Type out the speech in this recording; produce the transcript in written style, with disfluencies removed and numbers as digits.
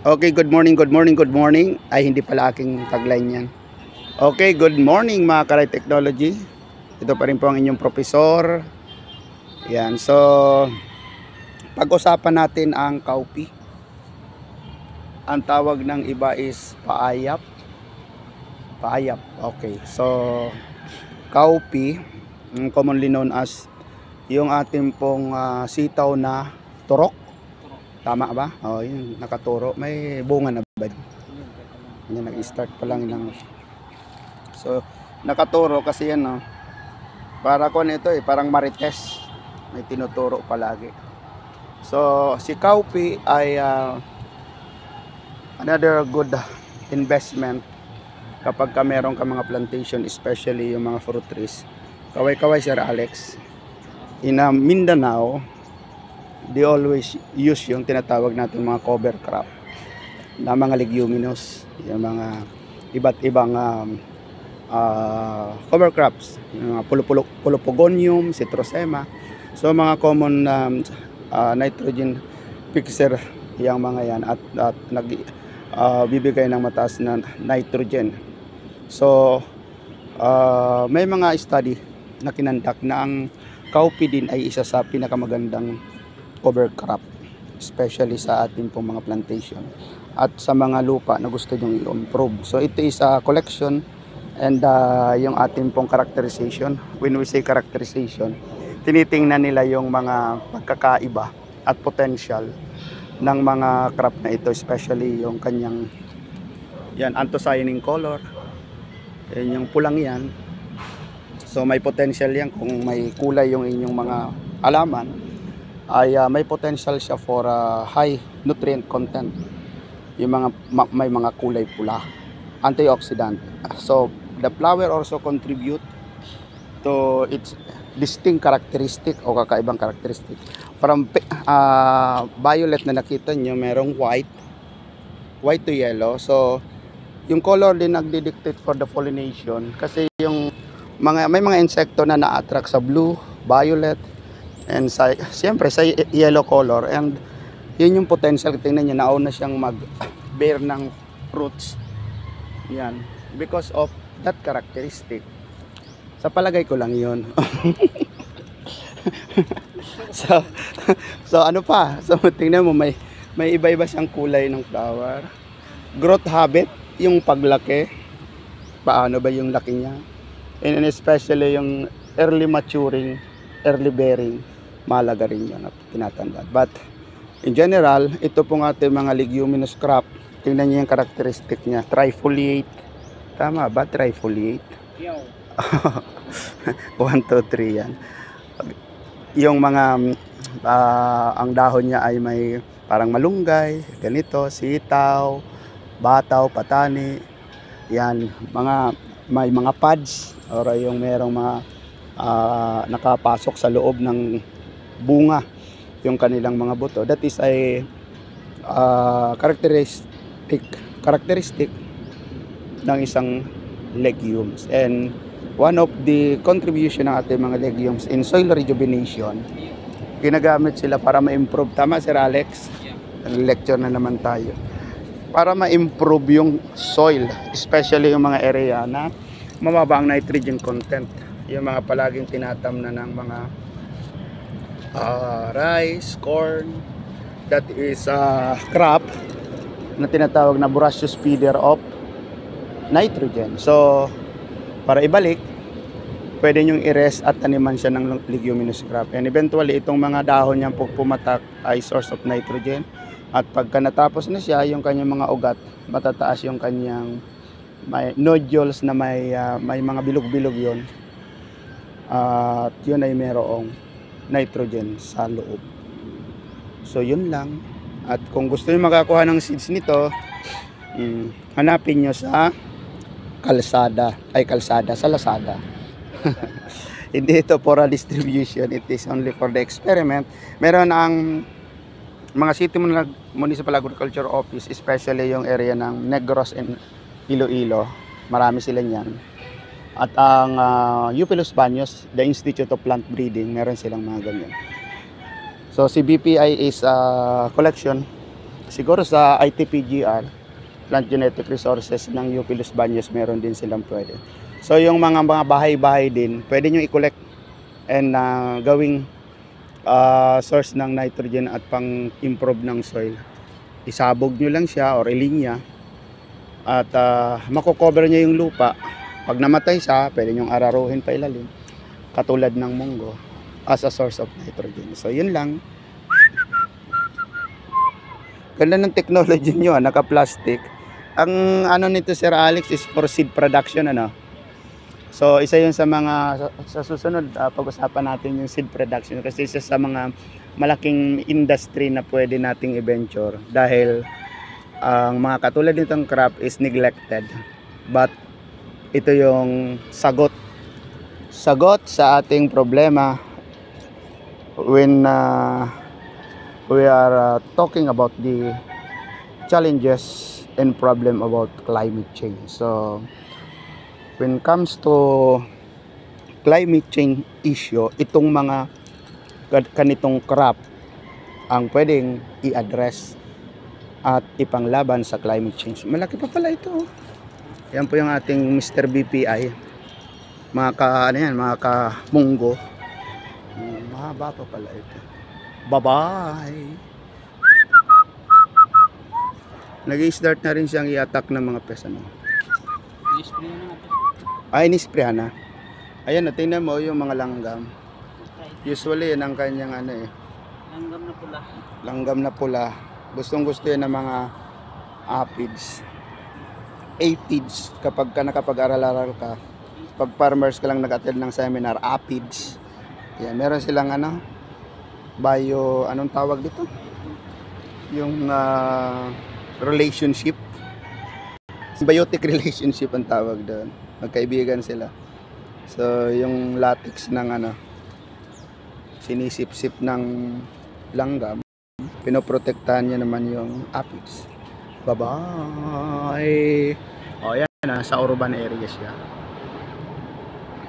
Okay, good morning, good morning, good morning. Ay, hindi pala aking tagline yan. Okay, good morning mga Karay Technology. Ito pa rin po ang inyong profesor. Yan, so pag-usapan natin ang cowpea. Ang tawag ng iba is paayap. Paayap, okay. So, cowpea, commonly known as yung ating pong sitaw na turok. Tama ba? Oh, yun, nakaturo. May bunga na ba? Yan, nag-start pa lang ng... So, nakaturo kasi yan, no? Para ko nito parang marites. May tinuturo palagi. So, si cowpea ay another good investment kapag ka meron ka mga plantation, especially yung mga fruit trees. Kaway-kaway, Sir Alex. In Mindanao, they always use yung tinatawag natin mga cover crop na mga leguminous, yung mga iba't ibang cover crops, yung mga pulupogonium, citrosema. So mga common nitrogen fixer yung mga yan at bibigay ng mataas na nitrogen. So may mga study na kinandak na ang cowpea din ay isa sa pinakamagandang cover crop, especially sa ating pong mga plantation at sa mga lupa na gusto nyong i-improve. So ito is a collection and yung ating pong characterization. When we say characterization, tinitingnan nila yung mga pagkakaiba at potential ng mga crop na ito, especially yung kanyang yan, anthocyanin color, yung pulang yan. So may potential yan kung may kulay yung inyong mga halaman, ay may potential siya for high nutrient content. Yung mga may mga kulay pula, antioxidant. So the flower also contribute to its distinct characteristic o kakaibang karakteristik. From violet na nakita nyo, merong white to yellow. So yung color din nagdidictate for the pollination kasi yung may mga insekto na na-attract sa blue, violet, and siyempre sa yellow color, and yun yung potential. Tingnan nyo, nauna siyang mag-bear ng fruits yan because of that characteristic. Sa palagay ko lang yun. so ano pa, so tingnan mo, may iba-iba siyang kulay ng flower. Growth habit, yung paglaki, paano ba yung laki niya, and especially yung early maturing, early bearing, malaga rin yun at tinatandaan. But in general, ito pong ating mga leguminous crop, tingnan niyo yung characteristic niya, trifoliate. Tama ba? Trifoliate? 1, 2, 3 yan. Yung mga ang dahon niya ay may parang malunggay, ganito, sitaw, bataw, patani. Yan, may mga pods or yung merong mga nakapasok sa loob ng bunga yung kanilang mga buto. That is a characteristic ng isang legumes. And one of the contribution ng ating mga legumes in soil rejuvenation, ginagamit sila para ma-improve. Tama, Sir Alex? Lecture na naman tayo. Para ma-improve yung soil, especially yung mga area na mababa ang nitrogen content. Yung mga palaging tinatamnan ng mga rice, corn, that is crop na tinatawag na voracious feeder of nitrogen. So para ibalik, pwede nyong i-rest at taniman siya ng leguminous crop, and eventually itong mga dahon niyang pumatak ay source of nitrogen, at pagka natapos na siya, yung kanyang mga ugat, matataas yung kanyang may nodules na may mga bilog-bilog yun, at yun ay merong nitrogen sa loob. So yun lang. At kung gusto niyo makakuha ng seeds nito, hanapin nyo sa kalsada sa Lazada. Hindi ito for a distribution, it is only for the experiment. Meron ang mga City Municipal Agriculture Office, especially yung area ng Negros and Iloilo, marami sila niyan. At ang UP Los Baños, the Institute of Plant Breeding, meron silang mga ganyan. So si BPI is collection siguro sa ITPGR, Plant Genetic Resources ng UP Los Baños, meron din silang pwede. So yung mga bahay-bahay din, pwede nyo i-collect and gawing source ng nitrogen at pang-improve ng soil. Isabog nyo lang siya or ilinya at makocover nyo yung lupa. Pag namatay siya, pwede nyo araruhin pa ilalim, katulad ng munggo, as a source of nitrogen. So yun lang. Ganda ng technology nyo, naka-plastic. Ang ano nito, Sir Alex, is for seed production, ano. So isa yun sa mga sa susunod pag-usapan natin yung seed production, kasi isa sa mga malaking industry na pwede nating i-venture dahil ang mga katulad nitong crop is neglected, but ito yung sagot sa ating problema when we are talking about the challenges and problem about climate change. So when it comes to climate change issue, itong mga kanitong crop ang pwedeng i-address at ipanglaban sa climate change. Malaki pa pala ito. Yan po yung ating Mr. BPI. Mga ka-munggo. Mahaba pa pala ito. Bye-bye! Nag-i-start na rin siyang i-attack ng mga pesa. Ini-spray na. Ayan, tingnan mo yung mga langgam. Usually, yan ang kanyang Langgam na pula. Langgam na pula. Gustong-gusto yan ng mga aphids. Aphids, kapag ka nakapag-aral-aral ka, pag farmers ka lang nag-attend ng seminar, aphids. Yan, meron silang anong tawag dito? Yung relationship. Symbiotic relationship ang tawag doon. Magkaibigan sila. So, yung latex ng sinisip-sip ng langgam, pinoprotektahan niya naman yung aphids. Bye-bye! O, yan, sa urban area siya.